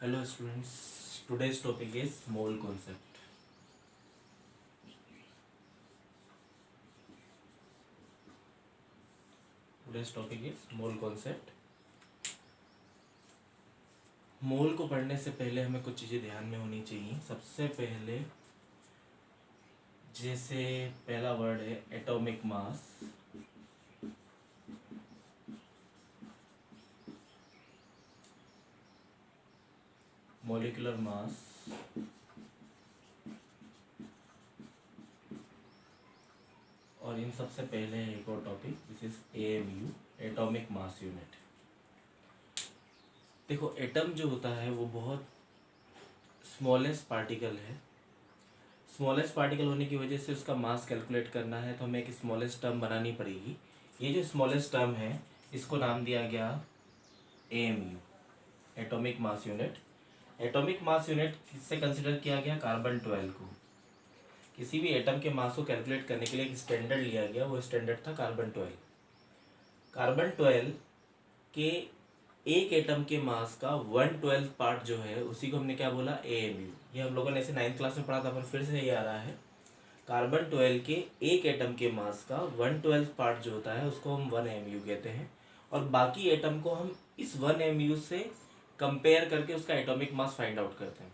Hello students, today's topic is mole concept. Today's topic is mole concept. मोल को पढ़ने से पहले हमें कुछ चीज़ें ध्यान में होनी चाहिए। सबसे पहले जैसे पहला वर्ड है एटॉमिक मास, मॉलिक्यूलर मास, और इन सबसे पहले है एक और topic this is AMU, atomic mass unit. देखो एटम जो होता है वो बहुत स्मॉलेस्ट पार्टिकल है। स्मॉलेस्ट पार्टिकल होने की वजह से उसका मास कैलकुलेट करना है तो हमें एक स्मॉलेस्ट टर्म बनानी पड़ेगी। ये जो स्मॉलेस्ट टर्म है इसको नाम दिया गया AMU, atomic mass unit. Atomic mass unit किससे कंसिडर किया गया? कार्बन 12 को। किसी भी एटम के मास को कैलकुलेट करने के लिए एक स्टैंडर्ड लिया गया, वो स्टैंडर्ड था कार्बन 12। कार्बन 12 के एक एटम के मास का 1/12 पार्ट जो है उसी को हमने क्या बोला? AMU। ये हम लोगों ने ऐसे 9th क्लास में पढ़ा था पर फिर से ये आ रहा है। कार्बन 12 के एक एटम के मास का 1/12 पार्ट जो होता है उसको हम 1 AMU कहते हैं, और बाकी एटम को हम इस 1 AMU से कंपेयर करके उसका एटॉमिक मास फाइंड आउट करते हैं।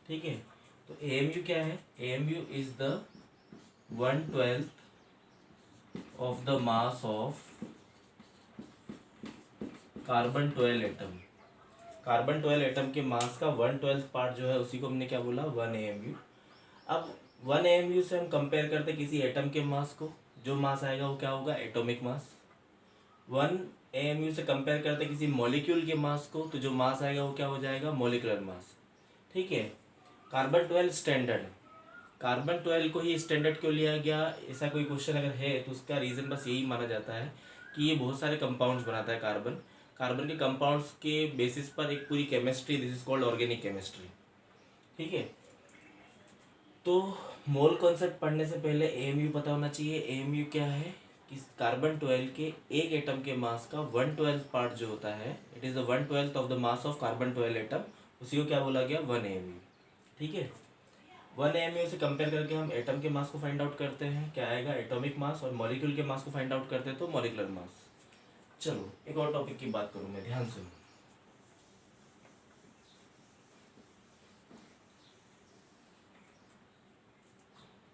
ठीक है, तो AMU क्या है? AMU is the 1/12 of the mass of carbon 12 atom. Carbon 12 atom के मास का 1/12 पार्ट जो है उसी को हमने क्या बोला? 1 AMU। अब 1 AMU से हम कंपेयर करते किसी एटम के मास को, जो मास आएगा वो क्या होगा? Atomic mass. 1 AMU से कंपेयर करते किसी मॉलिक्यूल के मास को, तो जो मास आएगा वो क्या हो जाएगा? Molecular mass. ठीक है, कार्बन 12 स्टैंडर्ड है। कार्बन 12 को ही स्टैंडर्ड क्यों लिया गया? ऐसा कोई क्वेश्चन अगर है तो उसका रीज़न बस यही माना जाता है कि ये बहुत सारे कंपाउंड्स बनाता है। कार्बन कार्बन के कंपाउंड्स के बेसिस पर एक पूरी chemistry, this is called organic chemistry. ठीक है, तो मोल कॉन्सेप्ट पढ़ने से पहले AMU पता होना चाहिए। AMU क्या है कि कार्बन 12 के एक एटम के मास का 1/12 पार्ट जो होता है, it is the 1/12 of the mass of carbon 12 atom, उसी को क्या बोला गया? 1 AMU। ठीक है, 1 AMU से कंपेयर करके हम एटम के मास को फाइंड आउट करते हैं, क्या आएगा? Atomic mass. और मॉलिक्यूल के मास को फाइंड आउट करते हैं तो मॉलिक्यूलर मास। चलो एक और टॉपिक की बात करूं मैं, ध्यान से।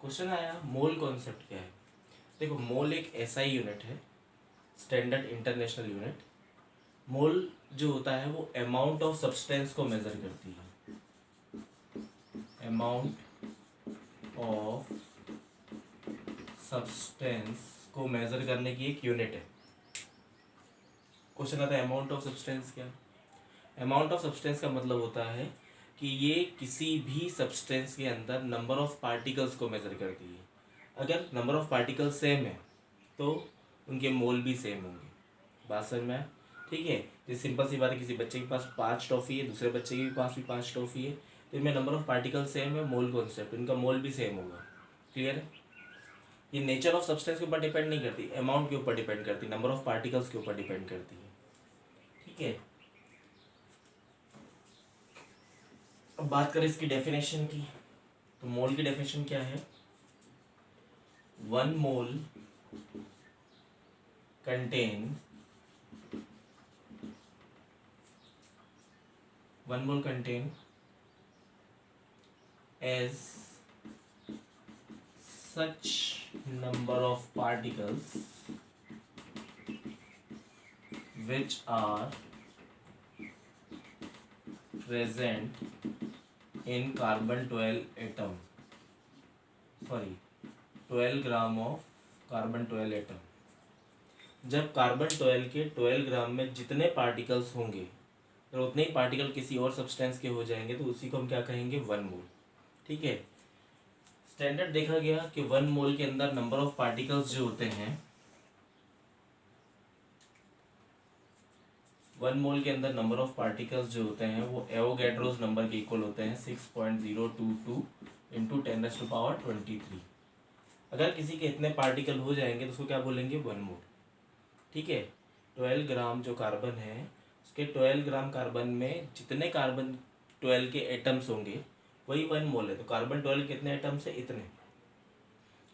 क्वेश्चन आया मोल कॉन्सेप्ट क्या है? देखो मोल एक SI यूनिट है, स्टैंडर्ड इंटरनेशनल यूनिट। मोल जो होता है वो अमाउंट ऑफ सब्सटेंस को मेजर करती है। अमाउंट ऑफ सब्सटेंस को मेजर करने की एक यूनिट है। क्वेश्चन आता है अमाउंट ऑफ सब्सटेंस क्या? अमाउंट ऑफ सब्सटेंस का मतलब होता है कि ये किसी भी सब्सटेंस के अंदर नंबर ऑफ पार्टिकल्स को मेजर करती है। अगर नंबर ऑफ पार्टिकल्स सेम है तो उनके मोल भी सेम होंगे। बात समझ में आया? ठीक है, तो सिंपल सी बात है, किसी बच्चे के पास 5 टॉफ़ी है, दूसरे बच्चे के पास भी 5 टॉफ़ी है, तो इनमें नंबर ऑफ पार्टिकल्स सेम है, मोल कॉन्सेप्ट, इनका मोल भी सेम होगा। क्लियर है? ये नेचर ऑफ सब्सटेंस के ऊपर डिपेंड नहीं करती, अमाउंट के ऊपर डिपेंड करती, नंबर ऑफ पार्टिकल्स के ऊपर डिपेंड करती है। ठीक है, अब बात करें इसकी डेफिनेशन की, तो मोल की डेफिनेशन क्या है? 1 mole contain 1 mole contain as such number of particles which are present in carbon 12 atom, sorry 12 gram of carbon 12 atom. जब कार्बन 12 के 12 ग्राम में जितने पार्टिकल्स होंगे तो उतने ही पार्टिकल किसी और सब्सटेंस के हो जाएंगे तो उसी को हम क्या कहेंगे? 1 मोल। ठीक है, स्टैंडर्ड देखा गया कि 1 मोल के अंदर नंबर ऑफ पार्टिकल्स जो होते हैं, 1 मोल के अंदर नंबर ऑफ पार्टिकल्स जो होते हैं वो एवोगैड्रोस नंबर के इक्वल होते हैं 6.022 इंटू 10⁻23। अगर किसी के इतने पार्टिकल हो जाएंगे तो उसको क्या बोलेंगे? 1 मोल। ठीक है, 12 ग्राम जो कार्बन है उसके 12 ग्राम कार्बन में जितने कार्बन 12 के एटम्स होंगे वही 1 मोल है। तो कार्बन 12 कितने एटम्स है? इतने।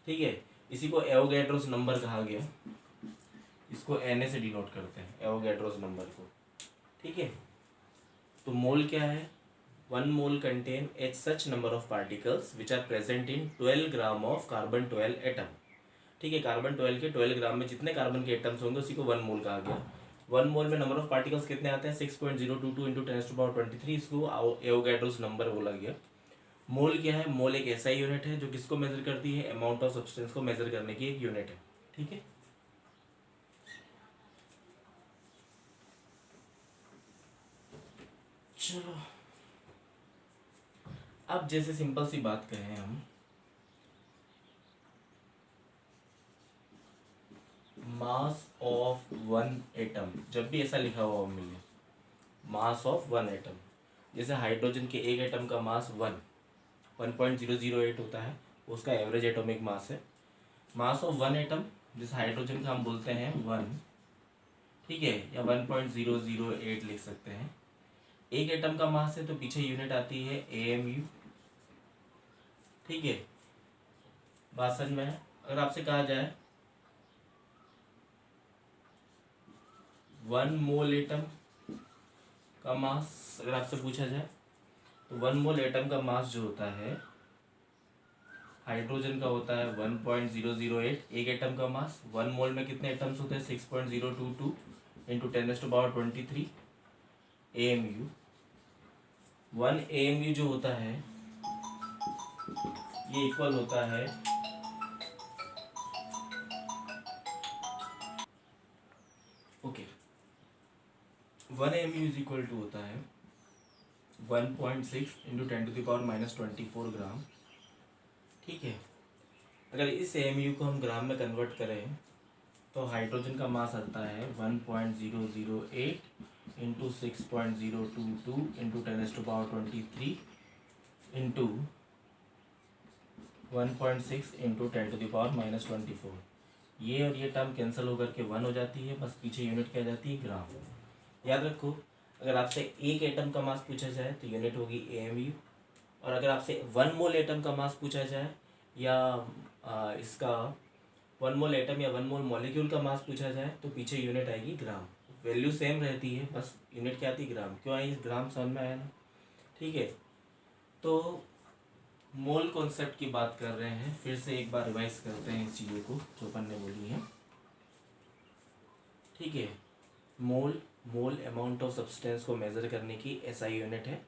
ठीक है, इसी को एवोगैड्रोस नंबर कहा गया, इसको Na से डिनोट करते हैं एवोगैड्रोस नंबर को। ठीक है, तो मोल क्या है? 1 mole contain each such number of particles which are present in 12 gram of carbon 12 atom. ठीक है, कार्बन 12 के 12 ग्राम में जितने कार्बन के एटम्स होंगे उसी को 1 मोल कहा गया। 1 मोल में नंबर ऑफ पार्टिकल्स कितने आते हैं? 6.022 इंटू 10⁻23, इसको एवोगैड्रोस नंबर बोला गया। मोल क्या है? मोल एक ऐसा यूनिट है जो किसको मेजर करती है? अमाउंट ऑफ सब्सटेंस को मेजर करने की एक यूनिट है। ठीक है, चलो अब जैसे सिंपल सी बात करें हम, मास ऑफ 1 एटम, जब भी ऐसा लिखा हुआ मिले मास ऑफ 1 एटम, जैसे हाइड्रोजन के एक एटम का मास 1.008 होता है, उसका एवरेज एटॉमिक मास है। मास ऑफ 1 एटम जिस हाइड्रोजन का हम बोलते हैं 1, ठीक है, या 1.008 लिख सकते हैं। एक एटम का मास है तो पीछे यूनिट आती है AMU। ठीक है, बात समझ में है? अगर आपसे कहा जाए 1 मोल एटम का मास, अगर आपसे पूछा जाए तो 1 मोल एटम का मास जो होता है हाइड्रोजन का होता है 1.008। एक एटम का मास 1 मोल में कितने एटम्स होते हैं? 6.022 इंटू 10⁻23 AMU। 1 AMU जो होता है ये इक्वल होता है okay 1 AMU is equal to होता है 1.6 इंटू 10⁻24 ग्राम। ठीक है, अगर इस AMU को हम ग्राम में कन्वर्ट करें तो हाइड्रोजन का मास आता है 1.008 इंटू 6.022 इंटू 10⁻23 इंटू 1.6 इंटू 10⁻24। ये और ये टर्म कैंसिल होकर के 1 हो जाती है, बस पीछे यूनिट क्या जाती है? ग्राम। याद रखो, अगर आपसे एक एटम का मास पूछा जाए तो यूनिट होगी AMU, और अगर आपसे 1 मोल एटम का मास पूछा जाए या इसका 1 मोल एटम या 1 मोल मॉलिक्यूल का मास पूछा जाए तो पीछे यूनिट आएगी ग्राम। वैल्यू सेम रहती है, बस यूनिट क्या आती है? ग्राम। क्यों आई? ग्राम समझ में आया ना? ठीक है, तो मोल कॉन्सेप्ट की बात कर रहे हैं, फिर से एक बार रिवाइज करते हैं इस चीज़ों को जो अपन ने बोली है। ठीक है, मोल अमाउंट ऑफ सब्सटेंस को मेजर करने की SI यूनिट है।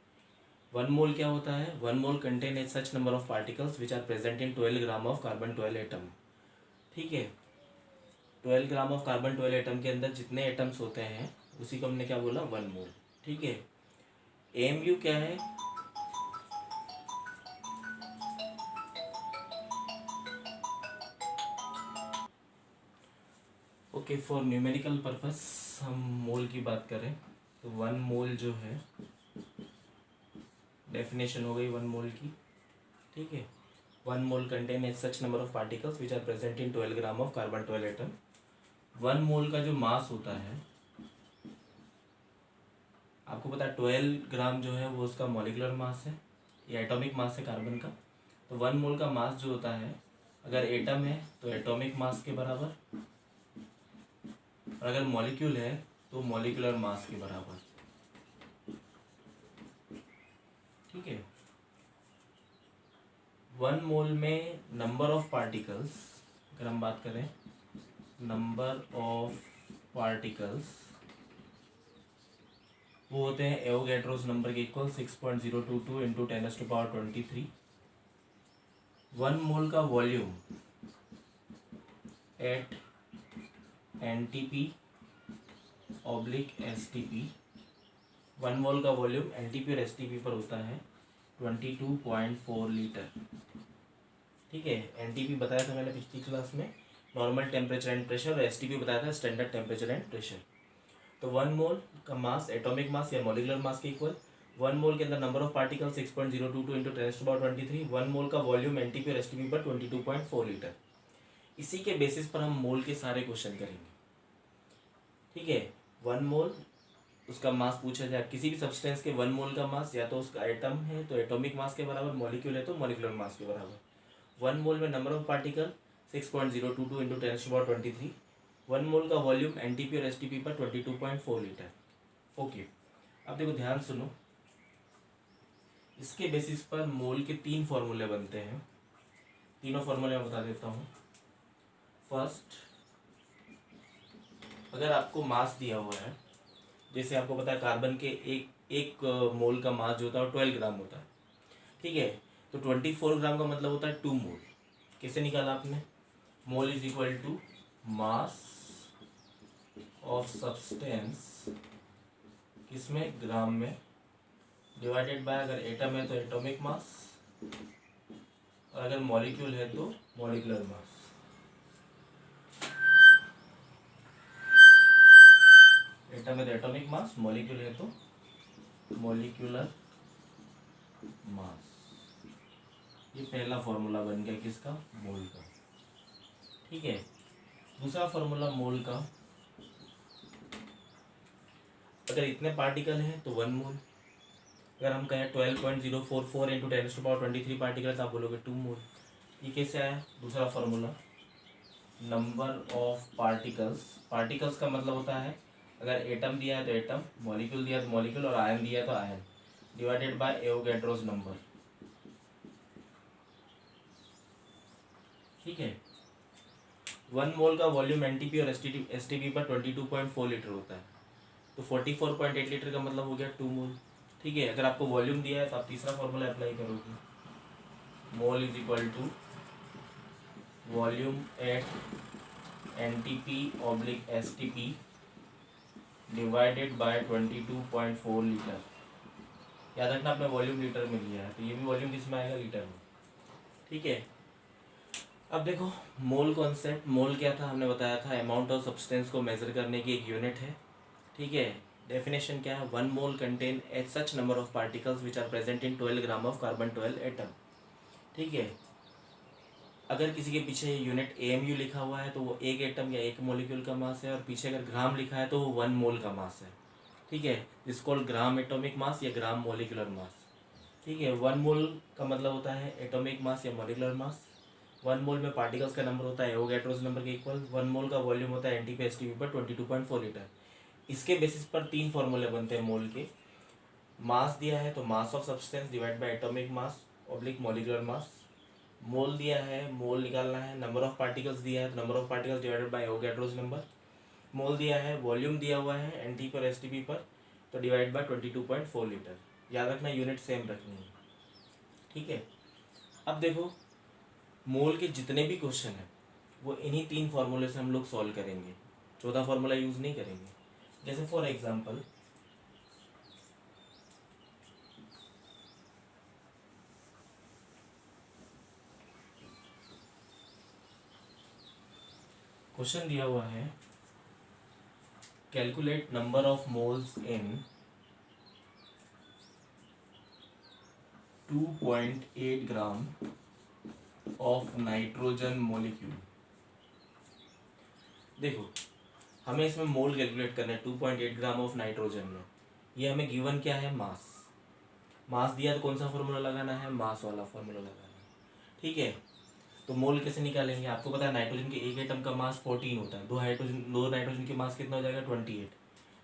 1 मोल क्या होता है? 1 mole contain each such number of particles which are present in 12 gram of carbon 12 atom. ठीक है, 12 ग्राम ऑफ कार्बन 12 एटम के अंदर जितने एटम्स होते हैं उसी को हमने क्या बोला? 1 मोल। ठीक है, AMU क्या है? ओके, फॉर न्यूमेरिकल पर्पस हम मोल की बात करें तो 1 मोल जो है, डेफिनेशन हो गई 1 मोल की। ठीक है, 1 mole contain each such number of particles which are present in 12 gram of carbon 12 atom. 1 mole का जो मास होता है, आपको पता है 12 ग्राम जो है वो उसका मॉलिकुलर मास है या एटॉमिक मास है कार्बन का। तो 1 मोल का मास जो होता है, अगर एटम है तो एटॉमिक मास के बराबर, और अगर मॉलिक्यूल है तो मॉलिकुलर मास के बराबर। ठीक है, 1 मोल में नंबर ऑफ पार्टिकल्स, अगर हम बात करें नंबर ऑफ पार्टिकल्स, वो होते हैं एवोगैड्रोस नंबर के इक्वल 6.022 इंटू 10⁻23। 1 मोल का volume at NTP oblique STP, 1 mole का वॉल्यूम NTP और STP पर होता है 22.4 लीटर। ठीक है, NTP बताया था मैंने पिछली क्लास में, नॉर्मल टेम्परेचर एंड प्रेशर, और STP बताया था स्टैंडर्ड टेम्परेचर एंड प्रेशर। तो 1 मोल का मास एटॉमिक मास या मॉलिकुलर मास के इक्वल, 1 मोल के अंदर number of particle 6.022 into 10⁻23, 1 mole का वॉल्यूम NTP और STP पर 22.4 लीटर। इसी के बेसिस पर हम मोल के सारे क्वेश्चन करेंगे। ठीक है, 1 मोल उसका मास पूछा जाए, किसी भी सब्सटेंस के 1 मोल का मास या तो उसका एटम है तो एटॉमिक मास के बराबर, मॉलिक्यूल है तो मॉलिक्यूलर मास के बराबर। 1 मोल में number of particle 6.022 into 10⁻23। 1 mole का वॉल्यूम एनटीपी और एसटीपी पर 22.4 लीटर। ओके, अब देखो ध्यान सुनो, इसके बेसिस पर मोल के 3 फॉर्मूले बनते हैं। तीनों फॉर्मूले मैं बता देता हूँ। फर्स्ट, अगर आपको मास दिया हुआ है, जैसे आपको पता है कार्बन के एक मोल का मास जो होता है 12 ग्राम होता है, ठीक है, तो 24 ग्राम का मतलब होता है 2 मोल। कैसे निकाला आपने? Mole is equal to mass of substance, किसमें? ग्राम में, डिवाइडेड बाय, अगर एटम है तो एटॉमिक मास, और अगर मॉलिक्यूल है तो मॉलिक्यूलर मास। एटम है तो एटॉमिक मास, मॉलिक्यूल है तो मॉलिक्यूलर मास। ये पहला फॉर्मूला बन गया किसका? मोल का। ठीक है, दूसरा फॉर्मूला मोल का, अगर इतने पार्टिकल हैं तो 1 मोल। अगर हम कहें 12.044 इंटू 10⁻23 पार्टिकल तो आप बोलोगे 2 मोल। ये कैसे आया? दूसरा formula, number of particles, particles का मतलब होता है अगर एटम दिया है तो एटम, मॉलिक्यूल दिया है तो मॉलिक्यूल, और आयन दिया है तो ion, divided by Avogadro's number. ठीक है, 1 मोल का वॉल्यूम एनटीपी और एसटीपी पर 22.4 लीटर होता है, तो 44.8 लीटर का मतलब हो गया 2 मोल। ठीक है, अगर आपको वॉल्यूम दिया है तो आप तीसरा फॉर्मूला अप्लाई करोगे, mole is equal to volume at NTP/STP divided by 22.4 litre. याद रखना आपने वॉल्यूम लीटर में लिया है, तो ये भी वॉल्यूम किस में आएगा? लीटर में। ठीक है, अब देखो मोल कॉन्सेप्ट, मोल क्या था? हमने बताया था अमाउंट ऑफ सब्सटेंस को मेजर करने की एक यूनिट है। ठीक है, डेफिनेशन क्या है? 1 mole contain each such number of particles which are present in 12 gram of carbon 12 atom. ठीक है, अगर किसी के पीछे यूनिट AMU लिखा हुआ है तो वो एक एटम या एक मॉलिक्यूल का मास है, और पीछे अगर ग्राम लिखा है तो वो 1 मोल का मास है। ठीक है, इस कॉल्ड ग्राम एटॉमिक मास या ग्राम मॉलिक्यूलर मास। ठीक है, 1 मोल का मतलब होता है एटॉमिक मास या मॉलिक्यूलर मास। 1 मोल में पार्टिकल्स का नंबर होता है एवोगैड्रोस नंबर के इक्वल। 1 मोल का वॉल्यूम होता है NTP/STP पर 22.4 लीटर। इसके बेसिस पर 3 फॉर्मूले बनते हैं मोल के। मास दिया है तो mass of substance divide by atomic mass oblique molecular mass. Mole दिया है, मोल निकालना है, नंबर ऑफ पार्टिकल्स दिया है तो number of particles divided by Avogadro's number. Mole दिया है, वॉल्यूम दिया हुआ है NT पर STP पर, तो डिवाइड बाय 22.4 लीटर। याद रखना यूनिट सेम रखनी है। ठीक है, अब देखो मोल के जितने भी क्वेश्चन हैं वो इन्हीं 3 फार्मूले से हम लोग सॉल्व करेंगे, चौथा फार्मूला यूज़ नहीं करेंगे। जैसे फॉर एग्जांपल क्वेश्चन दिया हुआ है, calculate number of moles in 2.8 gram of nitrogen molecule. देखो हमें इसमें मोल कैलकुलेट करना है 2.8 ग्राम ऑफ नाइट्रोजन में। ये हमें गिवन क्या है? मास। मास दिया तो कौन सा फॉर्मूला लगाना है? मास वाला फॉर्मूला लगाना है। ठीक है, तो मोल कैसे निकालेंगे? आपको पता है नाइट्रोजन के एक एटम का मास 14 होता है, दो नाइट्रोजन के मास कितना हो जाएगा? 28।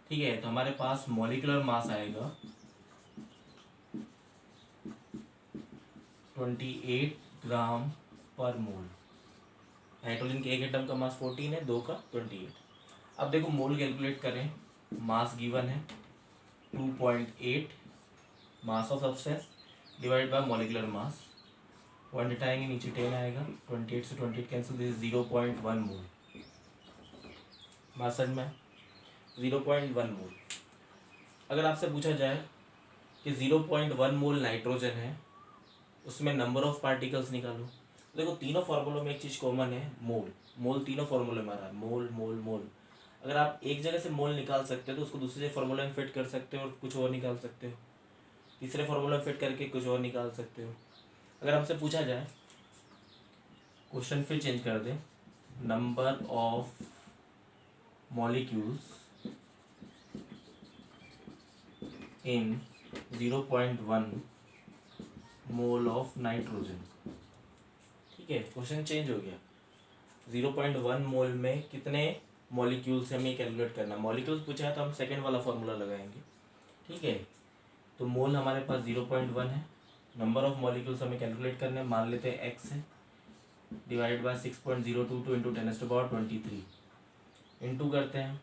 ठीक है, तो हमारे पास मॉलिक्यूलर मास आएगा 28 ग्राम पर मोल। नाइट्रोजन के एक एटम का मास 14 है, दो का 28। अब देखो मोल कैलकुलेट करें, मास गिवन है 2.8, मास of substance divide bye molecular mass. Point हटाएंगे नीचे 10 आएगा, 28 से 28 कैंसिल, दिस 0.1 मोल। बात समझ में? 0.1 मोल। अगर आपसे पूछा जाए कि 0.1 मोल नाइट्रोजन है, उसमें नंबर ऑफ पार्टिकल्स निकालो। देखो तीनों फार्मूलों में एक चीज़ कॉमन है, मोल। मोल तीनों फार्मूले में आ रहा है, मोल मोल मोल। अगर आप एक जगह से मोल निकाल सकते हो तो उसको दूसरे फार्मूले में फिट कर सकते हो और कुछ और निकाल सकते हो, तीसरे फार्मूले में फिट करके कुछ और निकाल सकते हो। अगर हमसे पूछा जाए, क्वेश्चन फिर चेंज कर दें, number of molecules in 0.1 mole of nitrogen. ठीक है, क्वेश्चन चेंज हो गया। 0.1 मोल में कितने मॉलिक्यूल्स हमें कैलकुलेट करना। मॉलिक्यूल्स पूछा है तो हम सेकेंड वाला फॉर्मूला लगाएंगे। ठीक है, तो मोल हमारे पास 0.1 है, नंबर ऑफ मॉलिक्यूल्स हमें कैलकुलेट करने, मान लेते हैं x है, डिवाइड बाय 6.022 इंटू 10⁻23 इंटू करते हैं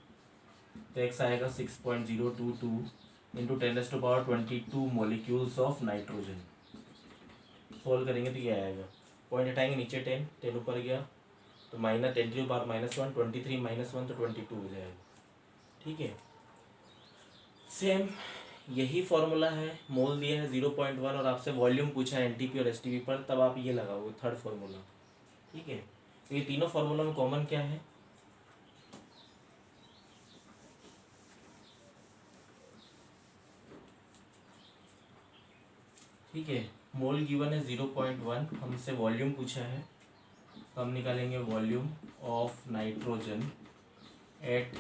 तो x आएगा 6.022 into 10⁻22 molecules of nitrogen. Solve करेंगे तो ये आएगा, पॉइंट हटाएंगे नीचे 10 ऊपर गया तो माइनस 10⁻⁻1 23 -1 तो 22 हो जाएगा। ठीक है, सेम यही फॉर्मूला है, मोल दिया है 0.1 और आपसे वॉल्यूम पूछा है एनटीपी और एसटीपी पर, तब आप ये लगाओगे थर्ड फॉर्मूला। ठीक है, तो ये तीनों फॉर्मूला में कॉमन क्या है, ठीक है, मोल गिवन है 0.1, हमसे वॉल्यूम पूछा है तो हम निकालेंगे volume of nitrogen eight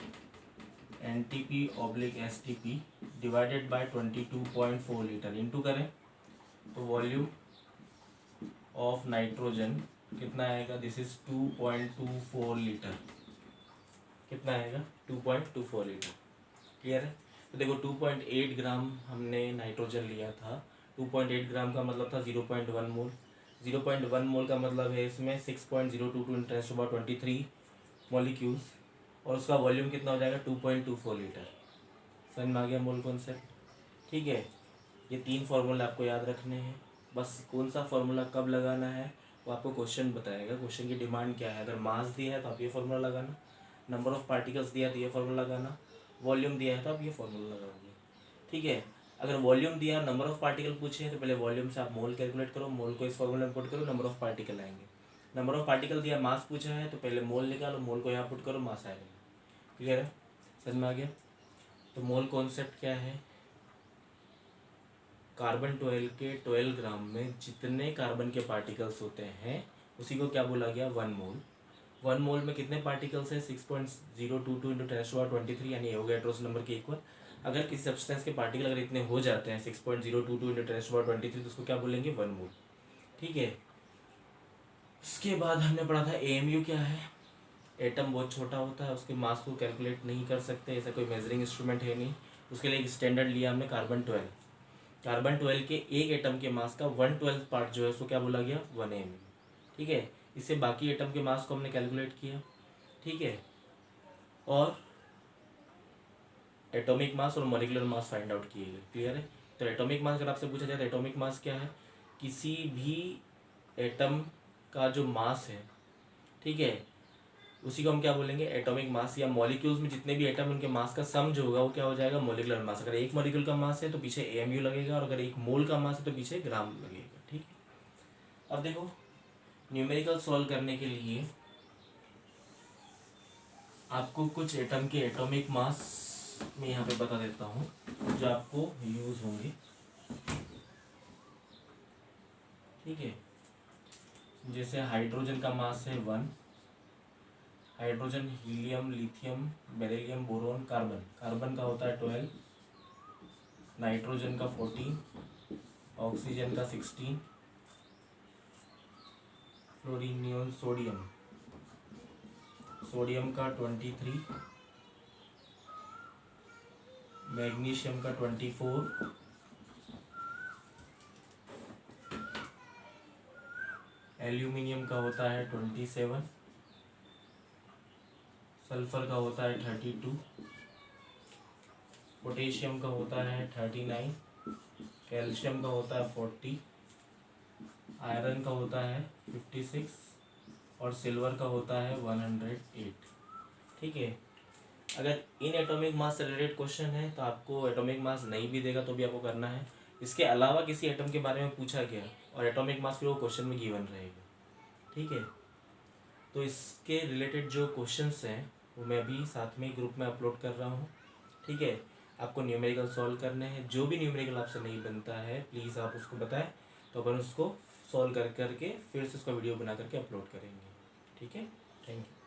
NTP/STP divided by 22.4 litre into करें तो वॉल्यूम ऑफ नाइट्रोजन कितना आएगा, दिस इज 2.24 लीटर। कितना आएगा, 2.24 लीटर। क्लियर है, तो देखो 2.8 ग्राम हमने नाइट्रोजन लिया था, 2.8 ग्राम का मतलब था 0.1 मोल, 0.1 मोल का मतलब है इसमें 6.022 इंटू 10⁻23 मॉलिक्यूल्स, और उसका वॉल्यूम कितना हो जाएगा 2.24 लीटर। समझ में आ गया मोल कॉन्सेप्ट। ठीक है, ये तीन फार्मूला आपको याद रखने हैं, बस कौन सा फार्मूला कब लगाना है वो आपको क्वेश्चन बताएगा, क्वेश्चन की डिमांड क्या है। अगर मास दिया है तो आप ये फार्मूला लगाना, नंबर ऑफ पार्टिकल्स दिया है तो ये फार्मूला लगाना, वॉल्यूम दिया है तो आप ये फार्मूला लगाओगे। ठीक है, अगर वॉल्यूम दिया नंबर ऑफ पार्टिकल पूछे तो पहले वॉल्यूम से आप मोल कैलकुलेट करो, मोल को इस फार्मूला में पुट करो, नंबर ऑफ पार्टिकल आएंगे। नंबर ऑफ पार्टिकल दिया, मास पूछा है तो पहले मोल निकालो, मोल को यहाँ पुट करो, मास आएगा। क्लियर है, समझ में आ गया। तो मोल कॉन्सेप्ट क्या है, कार्बन 12 के 12 ग्राम में जितने कार्बन के पार्टिकल्स होते हैं उसी को क्या बोला गया, 1 मोल। 1 मोल में कितने पार्टिकल्स हैं, 6.022 इंटू 10⁻23 यानी ये हो गया एट्रोस नंबर के इक्वल। अगर किसी सब्सटेंस के पार्टिकल अगर इतने हो जाते हैं 6.022 इंटू 10⁻23 तो उसको क्या बोलेंगे, 1 मोल। ठीक है, उसके बाद हमने पढ़ा था AMU क्या है। एटम बहुत छोटा होता है, उसके मास को कैलकुलेट नहीं कर सकते, ऐसा कोई मेजरिंग इंस्ट्रूमेंट है नहीं, उसके लिए एक स्टैंडर्ड लिया हमने कार्बन 12। कार्बन 12 के एक एटम के मास का 1/12 पार्ट जो है उसको क्या बोला गया, 1 AMU। ठीक है, इससे बाकी एटम के मास को हमने कैलकुलेट किया। ठीक है, और एटॉमिक मास और मॉलिक्यूलर मास फाइंड आउट किए गए। क्लियर है, तो एटॉमिक मास अगर आपसे पूछा जाए तो एटॉमिक मास क्या है, किसी भी एटम का जो मास है, ठीक है, उसी को हम क्या बोलेंगे, एटॉमिक मास, या मॉलिक्यूल्स में जितने भी एटम उनके मास का सम जो होगा वो क्या हो जाएगा, मॉलिक्यूलर मास। अगर एक मॉलिक्यूल का मास है तो पीछे AMU लगेगा, और अगर एक मोल का मास है तो पीछे ग्राम लगेगा। ठीक है, अब देखो न्यूमेरिकल सॉल्व करने के लिए आपको कुछ एटम के एटॉमिक मास मैं यहाँ पे बता देता हूँ जो आपको यूज होंगे। ठीक है, जैसे हाइड्रोजन का मास है 1, hydrogen, helium, lithium, beryllium, boron, carbon, carbon का होता है 12, नाइट्रोजन का 14, ऑक्सीजन का 16, फ्लोरीन, नियोन, सोडियम, सोडियम का 23, मैग्नीशियम का 24, एल्यूमिनियम का होता है 27, सल्फर का होता है 32, पोटेशियम का होता है 39, कैल्शियम का होता है 40, आयरन का होता है 56 और सिल्वर का होता है 108। ठीक है, अगर इन एटॉमिक मास से रिलेटेड क्वेश्चन है तो आपको एटॉमिक मास नहीं भी देगा तो भी आपको करना है, इसके अलावा किसी एटम के बारे में पूछा गया और एटॉमिक मास फिर वो क्वेश्चन में गिवन रहेगा। ठीक है, तो इसके रिलेटेड जो क्वेश्चंस हैं वो मैं अभी साथ में ग्रुप में अपलोड कर रहा हूँ। ठीक है, आपको न्यूमेरिकल सॉल्व करने हैं, जो भी न्यूमेरिकल आपसे नहीं बनता है प्लीज़ आप उसको बताएं तो अपन उसको सॉल्व कर करके फिर से उसका वीडियो बना करके अपलोड करेंगे। ठीक है, थैंक यू।